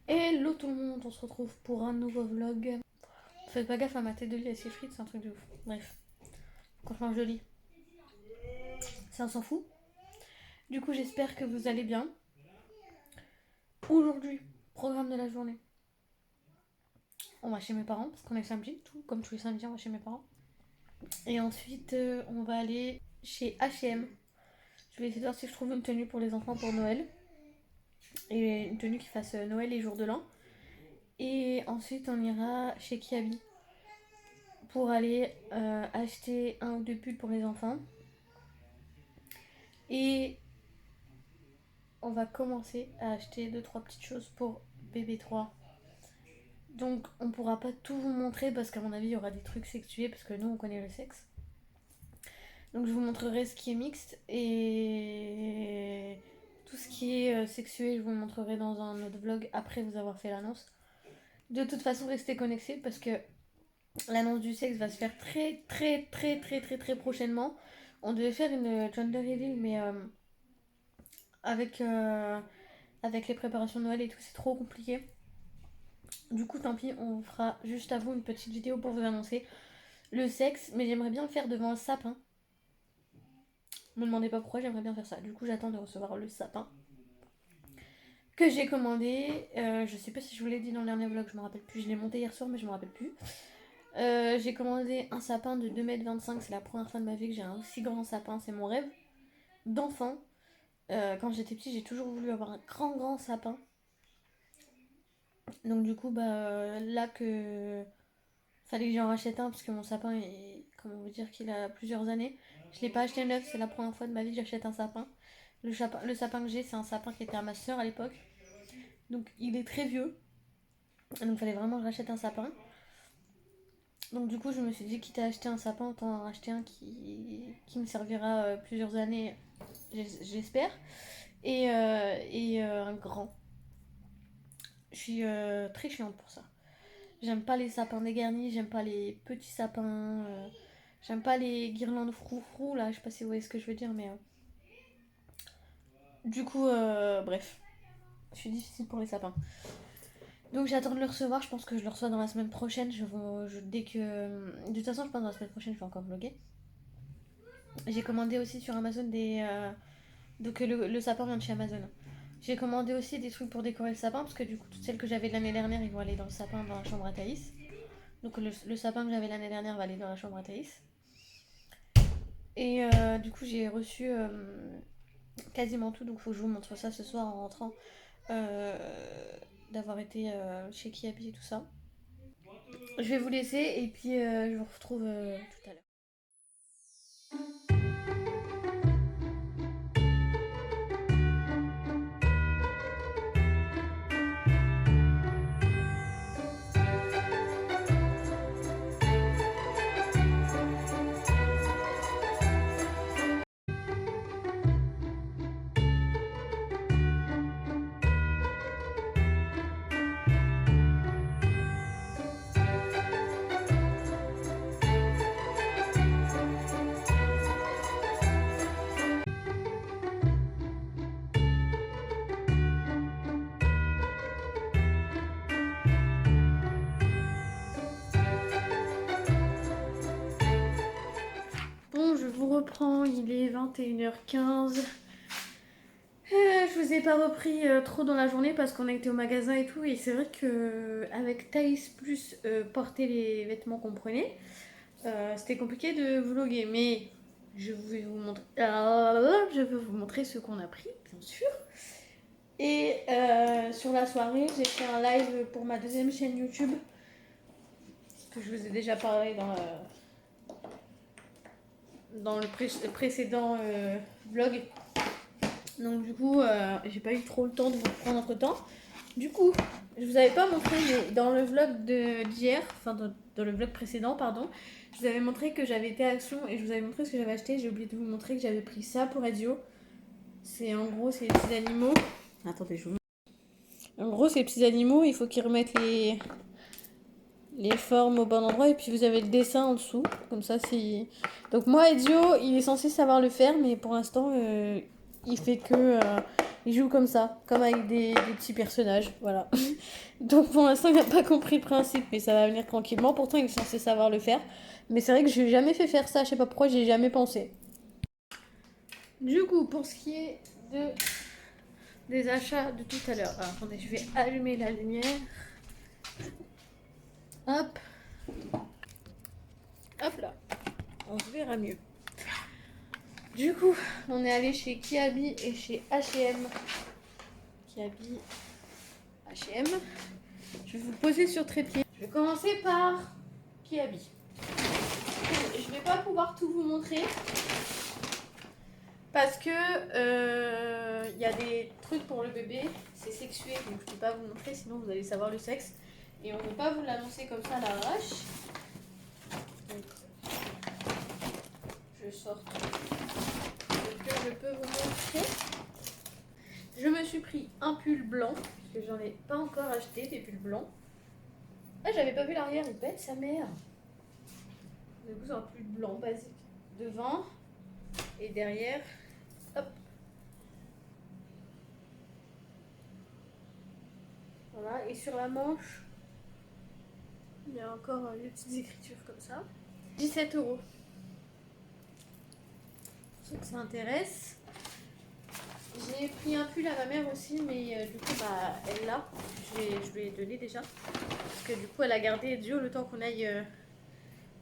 Hello tout le monde, on se retrouve pour un nouveau vlog. Faites pas gaffe à ma tête de lit, elle s'effrite, c'est un truc de ouf. Bref, franchement joli. Ça on s'en fout. Du coup j'espère que vous allez bien. Aujourd'hui, programme de la journée. On va chez mes parents parce qu'on est samedi, tout comme tous les samedis on va chez mes parents. Et ensuite on va aller chez H&M. Je vais essayer de voir si je trouve une tenue pour les enfants pour Noël. Et une tenue qui fasse Noël et jour de l'an. Et ensuite on ira chez Kiabi pour aller acheter un ou deux pulls pour les enfants. Et on va commencer à acheter 2-3 petites choses pour bébé 3. Donc on pourra pas tout vous montrer parce qu'à mon avis il y aura des trucs sexués parce que nous on connaît le sexe. Donc je vous montrerai ce qui est mixte et tout ce qui est sexué je vous le montrerai dans un autre vlog après vous avoir fait l'annonce. De toute façon restez connectés parce que l'annonce du sexe va se faire très prochainement. On devait faire une gender reveal mais avec, avec les préparations de Noël et tout c'est trop compliqué. Du coup, tant pis, on fera juste à vous une petite vidéo pour vous annoncer le sexe, mais j'aimerais bien le faire devant un sapin. Me demandez pas pourquoi, j'aimerais bien faire ça. Du coup, j'attends de recevoir le sapin que j'ai commandé. Je sais pas si je vous l'ai dit dans le dernier vlog, je me rappelle plus. Je l'ai monté hier soir, mais je me rappelle plus. J'ai commandé un sapin de 2,25 m. C'est la première fois de ma vie que j'ai un aussi grand sapin. C'est mon rêve d'enfant. Quand j'étais petite, j'ai toujours voulu avoir un grand sapin. Donc du coup, là que fallait que j'en rachète un parce que mon sapin est, comment vous dire, qu'il a plusieurs années. Je l'ai pas acheté neuf, c'est la première fois de ma vie que j'achète un sapin. Le sapin que j'ai, c'est un sapin qui était à ma soeur à l'époque. Donc il est très vieux. Donc il fallait vraiment que je rachète un sapin. Donc du coup, je me suis dit, quitte à acheter un sapin, autant en racheter un qui me servira plusieurs années, j'espère. Et un grand. Je suis très chiante pour ça. J'aime pas les sapins dégarnis, j'aime pas les petits sapins. J'aime pas les guirlandes froufrou là, je sais pas si vous voyez ce que je veux dire, mais. Du coup, bref. Je suis difficile pour les sapins. Donc j'attends de le recevoir, je pense que je le reçois dans la semaine prochaine. Dès que. De toute façon, je pense que dans la semaine prochaine, je vais encore vlogger. J'ai commandé aussi sur Amazon des. Donc le sapin vient de chez Amazon. J'ai commandé aussi des trucs pour décorer le sapin, parce que du coup, toutes celles que j'avais de l'année dernière, ils vont aller dans le sapin, dans la chambre à Thaïs. Donc le sapin que j'avais l'année dernière va aller dans la chambre à Thaïs. Et du coup, j'ai reçu quasiment tout, donc faut que je vous montre ça ce soir en rentrant euh, d'avoir été chez Kiabi et tout ça. Je vais vous laisser et puis je vous retrouve tout à l'heure. Bon, je vous reprends, il est 21h15. Je vous ai pas repris trop dans la journée parce qu'on a été au magasin et tout. Et c'est vrai que avec Thaïs plus porter les vêtements qu'on prenait, c'était compliqué de vlogger. Mais je vais vous montrer. Je vais vous montrer ce qu'on a pris, bien sûr. Et sur la soirée, j'ai fait un live pour ma deuxième chaîne YouTube. Que je vous ai déjà parlé dans le précédent vlog. Donc du coup, j'ai pas eu trop le temps de vous reprendre entre temps. Du coup, je vous avais pas montré, mais dans le vlog d'hier, enfin dans le vlog précédent, pardon, je vous avais montré que j'avais été à Action et je vous avais montré ce que j'avais acheté. J'ai oublié de vous montrer que j'avais pris ça pour Ezio. C'est en gros, c'est les petits animaux. Attendez, je vous montre. En gros, c'est les petits animaux, il faut qu'ils remettent les formes au bon endroit et puis vous avez le dessin en dessous. Comme ça, c'est. Donc moi, Ezio, il est censé savoir le faire, mais pour l'instant, il fait que... il joue comme ça, comme avec des petits personnages, voilà. Donc pour l'instant, il n'a pas compris le principe, mais ça va venir tranquillement. Pourtant, il est censé savoir le faire. Mais c'est vrai que je lui ai jamais fait faire ça, je sais pas pourquoi, j'y ai jamais pensé. Du coup, pour ce qui est des achats de tout à l'heure. Alors, attendez, je vais allumer la lumière. Hop. Hop là. On se verra mieux. Du coup, on est allé chez Kiabi et chez H&M. Kiabi, H&M. Je vais vous poser sur trépied. Je vais commencer par Kiabi. Je vais pas pouvoir tout vous montrer parce que y a des trucs pour le bébé, c'est sexué, donc je peux pas vous montrer, sinon vous allez savoir le sexe. Et on ne peut pas vous l'annoncer comme ça à l'arrache. Donc, je sors tout ce que je peux vous montrer. Je me suis pris un pull blanc, parce que j'en ai pas encore acheté des pulls blancs. Ah, j'avais pas vu l'arrière, il pète sa mère. Du coup, c'est un pull blanc basique devant et derrière. Hop. Voilà, et sur la manche, il y a encore des petites écritures comme ça. 17 €. Pour ceux que ça intéresse. J'ai pris un pull à ma mère aussi, mais du coup, bah, elle l'a. Je lui ai donné déjà. Parce que du coup, elle a gardé dur le temps qu'on aille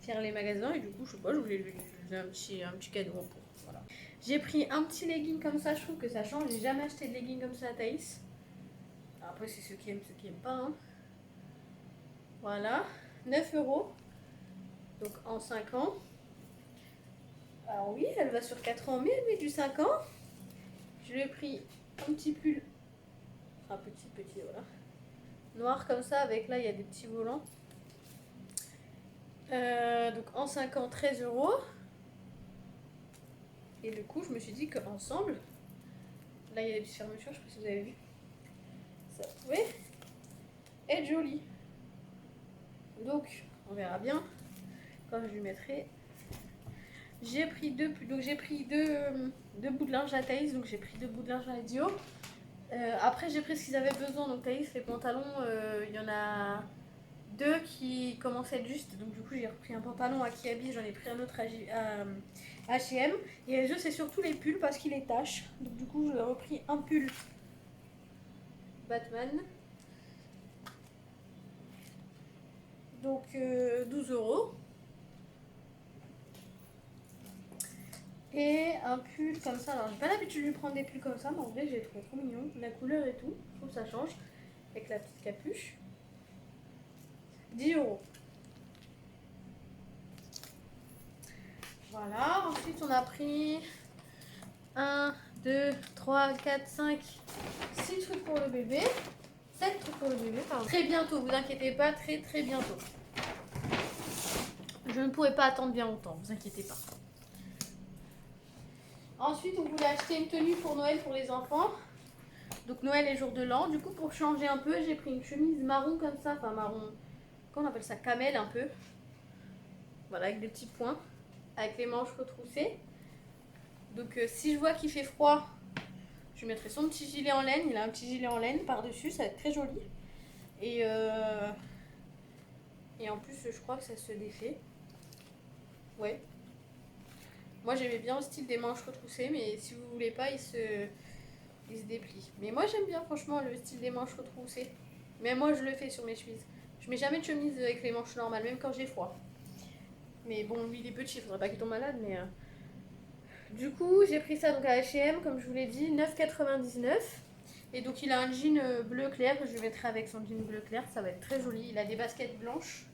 faire les magasins. Et du coup, je sais pas, je voulais lui donner un petit cadeau en plus. Voilà. J'ai pris un petit legging comme ça, je trouve que ça change. J'ai jamais acheté de legging comme ça à Thaïs. Après, c'est ceux qui aiment pas. Hein. Voilà, 9 €. Donc en 5 ans. Alors oui, elle va sur 4 ans, mais elle met du 5 ans. Je lui ai pris un petit pull. Enfin, petit, voilà. Noir comme ça, avec là, il y a des petits volants. Donc en 5 ans, 13 €. Et du coup, je me suis dit qu'ensemble, là, il y a des petites fermetures, je sais pas si vous avez vu. Ça pouvait être joli. Donc, on verra bien quand je lui mettrai. J'ai pris deux bouts de linge à Thaïs, donc j'ai pris 2 bouts de linge à Edio. Après, j'ai pris ce qu'ils avaient besoin, donc Thaïs, les pantalons, il y en a 2 qui commençaient à être justes, donc du coup, j'ai repris un pantalon à Kiabi, j'en ai pris un autre à H&M. Et les autres, c'est surtout les pulls parce qu'il est tache, donc du coup, j'ai repris un pull Batman. Donc 12 €. Et un pull comme ça. Alors j'ai pas l'habitude de lui prendre des pulls comme ça, mais en vrai j'ai trouvé trop mignon. La couleur et tout, je trouve que ça change. Avec la petite capuche. 10 €. Voilà, ensuite on a pris 1, 2, 3, 4, 5, 6 trucs pour le bébé. 7 trucs pour le bébé, pardon. Très bientôt, vous inquiétez pas, très bientôt. Je ne pourrai pas attendre bien longtemps, vous inquiétez pas. Ensuite, on voulait acheter une tenue pour Noël pour les enfants. Donc Noël et jour de l'an. Du coup, pour changer un peu, j'ai pris une chemise marron comme ça. Enfin marron, comment on appelle ça, camel un peu. Voilà, avec des petits points. Avec les manches retroussées. Donc si je vois qu'il fait froid, je lui mettrai son petit gilet en laine. Il a un petit gilet en laine par-dessus, ça va être très joli. Et en plus, je crois que ça se défait. Ouais. Moi, j'aimais bien le style des manches retroussées, mais si vous voulez pas, il se déplie. Mais moi, j'aime bien, franchement, le style des manches retroussées. Mais moi, je le fais sur mes chemises. Je mets jamais de chemise avec les manches normales, même quand j'ai froid. Mais bon, lui, il est petit, il faudrait pas qu'il tombe malade, mais... Du coup, j'ai pris ça donc à H&M, comme je vous l'ai dit, 9,99 €. Et donc, il a un jean bleu clair, je le mettrai avec son jean bleu clair, ça va être très joli. Il a des baskets blanches,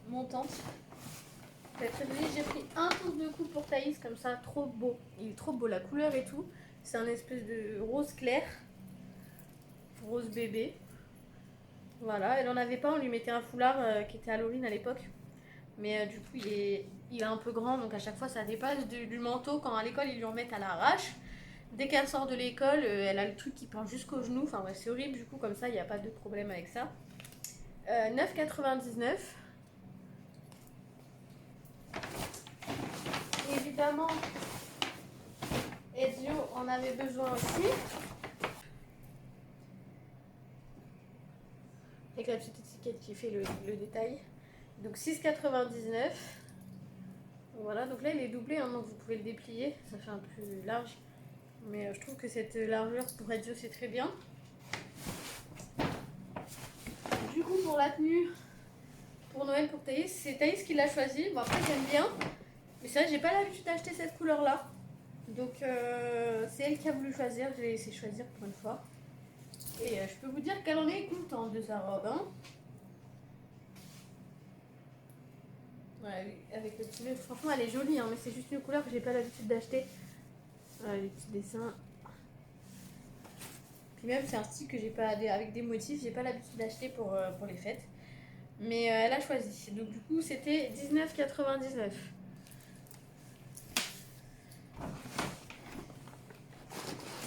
montantes. Ça va être très joli. J'ai pris un tour de cou pour Thaïs, comme ça, trop beau. Il est trop beau, la couleur et tout. C'est un espèce de rose clair, rose bébé. Voilà, elle en avait pas, on lui mettait un foulard qui était Halloween à l'époque. Mais du coup, il est un peu grand, donc à chaque fois, ça dépasse du manteau. Quand à l'école, ils lui en mettent à l'arrache. Dès qu'elle sort de l'école, elle a le truc qui penche jusqu'au genou. Enfin, ouais, c'est horrible, du coup, comme ça, il n'y a pas de problème avec ça. 9,99 €. Évidemment, Ezio en avait besoin aussi. Avec la petite étiquette qui fait le détail. Donc 6,99. Voilà, donc là il est doublé, hein, donc vous pouvez le déplier, ça fait un peu plus large. Mais je trouve que cette largeur pour Ezio c'est très bien. Du coup pour la tenue, pour Noël pour Thaïs, c'est Thaïs qui l'a choisi. Bon après j'aime bien, mais c'est vrai que j'ai pas l'habitude d'acheter cette couleur là. Donc c'est elle qui a voulu choisir, je l'ai laissé choisir pour une fois. Et je peux vous dire qu'elle en est contente de sa robe. Hein. Ouais, avec le petit nœud, franchement elle est jolie, hein, mais c'est juste une couleur que j'ai pas l'habitude d'acheter. Voilà, les petits dessins. Puis même c'est un style que j'ai pas avec des motifs, j'ai pas l'habitude d'acheter pour les fêtes. Mais elle a choisi. Donc du coup c'était 19,99.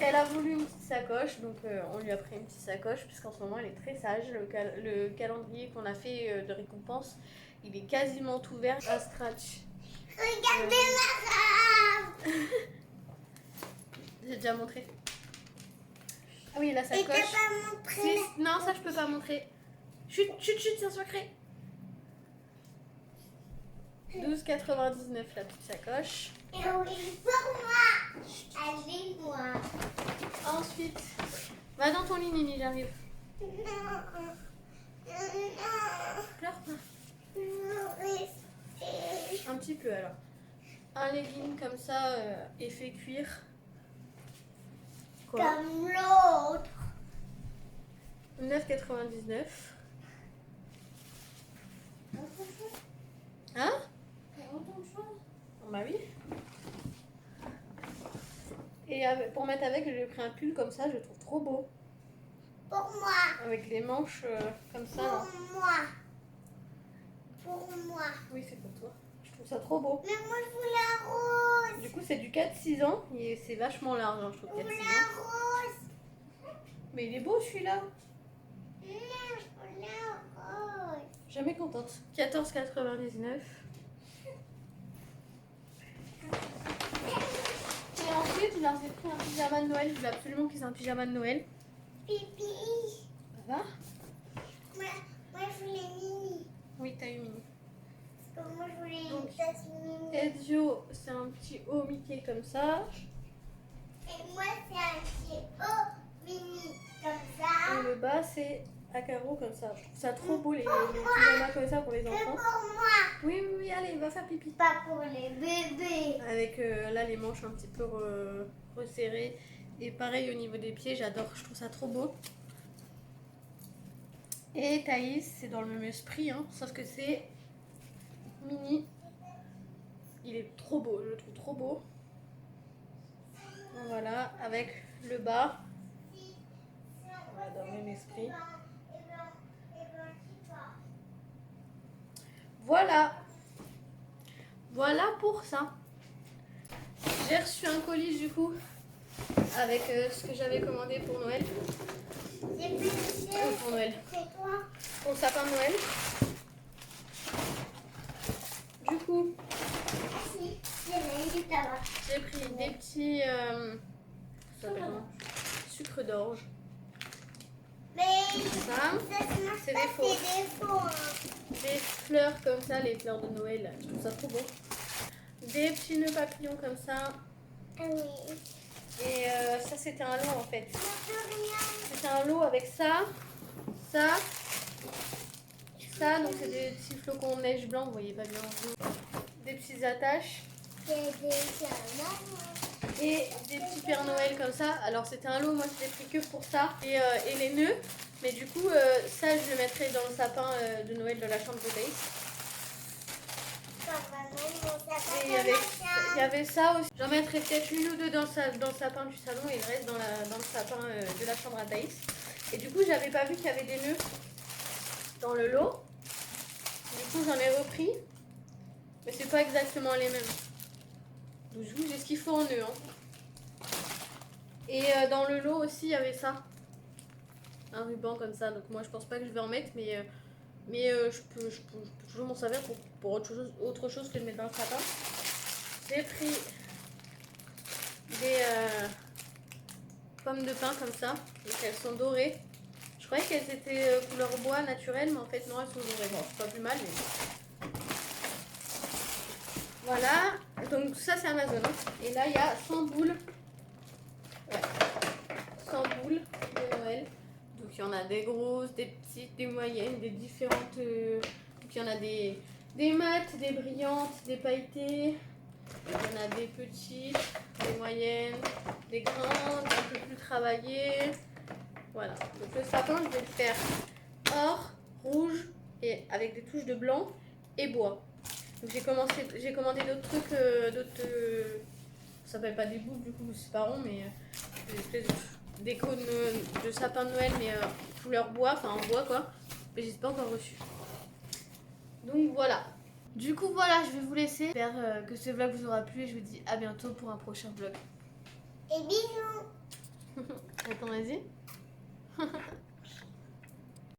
Elle a voulu une petite sacoche, donc on lui a pris une petite sacoche, puisqu'en ce moment elle est très sage. Le calendrier qu'on a fait de récompense, il est quasiment tout vert à scratch. Regardez ma robe. J'ai déjà montré. Ah oui, la sacoche. Et t'as pas montré. Non, ça je peux pas montrer. Chut, chut, chut, c'est un secret. 12,99 la petite sacoche. Et oui, pour moi. Allez, moi. Ensuite, va dans ton lit, Nini, j'arrive. Non. Non. Pleure pas. Non, restez. Un petit peu alors. Un legging comme ça, effet cuir. Quoi? Comme l'autre. 9,99. Hein? Bah oui. Et pour mettre avec, j'ai pris un pull comme ça, je le trouve trop beau. Pour moi. Avec les manches comme ça. Là. Pour moi. Pour moi. Oui, c'est pour toi. Je trouve ça trop beau. Mais moi, je voulais un rose. Du coup, c'est du 4-6 ans. Et c'est vachement large, hein, je trouve, Je 4-6 voulais ans. un rose. Mais il est beau celui-là. Non, je voulais un rose. Jamais contente. 14,99. Et ensuite, je leur ai pris un pyjama de Noël. Je voulais absolument qu'ils aient un pyjama de Noël. Pipi. Ça va? Moi, je voulais mini. Oui, t'as eu mini. Parce que moi, je voulais Donc, une tasse mini. Ezio, c'est un petit haut Mickey comme ça. Et moi, c'est un petit haut mini. Comme ça. Et le bas, c'est à carreaux comme ça. Je trouve ça trop beau, les pyjamas comme ça pour les Que enfants. pour moi. Oui, oui, oui, allez, va faire pipi. Pas pour les bébés. Avec là les manches un petit peu resserrées. Et pareil au niveau des pieds, j'adore, je trouve ça trop beau. Et Thaïs, c'est dans le même esprit, hein, sauf que c'est mini. Il est trop beau, je le trouve trop beau. Voilà, avec le bas. Voilà, dans le même esprit. Voilà. Voilà pour ça. J'ai reçu un colis du coup avec ce que j'avais commandé pour Noël. C'est plus cher. Pour Noël. C'est quoi? Pour le sapin de Noël. Du coup, Si, c'est rien du tabac. j'ai pris des petits ça s'appelle comment sucre d'orge. Mais Ça, ça se mange c'est pas, des faux. c'est des faux. Hein. Des fleurs comme ça, les fleurs de Noël. Là. Je trouve ça trop beau. Des petits nœuds papillons comme ça. Ah oui. Et ça, c'était un lot en fait. Ça peut rien. C'était un lot avec ça, ça, ça. Donc, c'est des petits flocons de neige blancs. Vous voyez pas bien. Des petites attaches. C'est des salades. Et des petits Pères Noël comme ça. Alors c'était un lot, moi je l'ai pris que pour ça. Et les nœuds. Mais du coup, ça je le mettrai dans le sapin de Noël de la chambre de Thaïs. Et il y avait ça aussi. J'en mettrai peut-être une ou deux dans le sapin du salon et le reste dans le sapin de la chambre à Thaïs. Et du coup, j'avais pas vu qu'il y avait des nœuds dans le lot. Du coup, j'en ai repris. Mais c'est pas exactement les mêmes. Donc je vous j'ai ce qu'il faut en nœuds. Hein. Et dans le lot aussi, il y avait ça. Un ruban comme ça. Donc moi, je pense pas que je vais en mettre, mais je peux toujours m'en servir pour autre chose que de mettre dans le sapin. J'ai pris des pommes de pin comme ça. Donc elles sont dorées. Je croyais qu'elles étaient couleur bois naturelle, mais en fait non, elles sont dorées. Bon, c'est pas plus mal, mais... Voilà, donc ça c'est Amazon. Hein. Et là il y a 100 boules. Ouais, 100 boules de Noël. Donc il y en a des grosses, des petites, des moyennes, des différentes... Donc il y en a des mates, des brillantes, des pailletées. Il y en a des petites, des moyennes, des grandes, un peu plus travaillées. Voilà. Donc le sapin, je vais le faire or, rouge et avec des touches de blanc et bois. Donc j'ai commandé d'autres trucs, ça s'appelle pas des boules du coup, c'est pas rond, mais des espèces de déco de sapin de Noël, mais couleur bois, enfin en bois quoi. Mais j'ai pas encore reçu. Donc voilà. Du coup voilà, je vais vous laisser. J'espère que ce vlog vous aura plu et je vous dis à bientôt pour un prochain vlog. Et bisous. Attends, vas-y.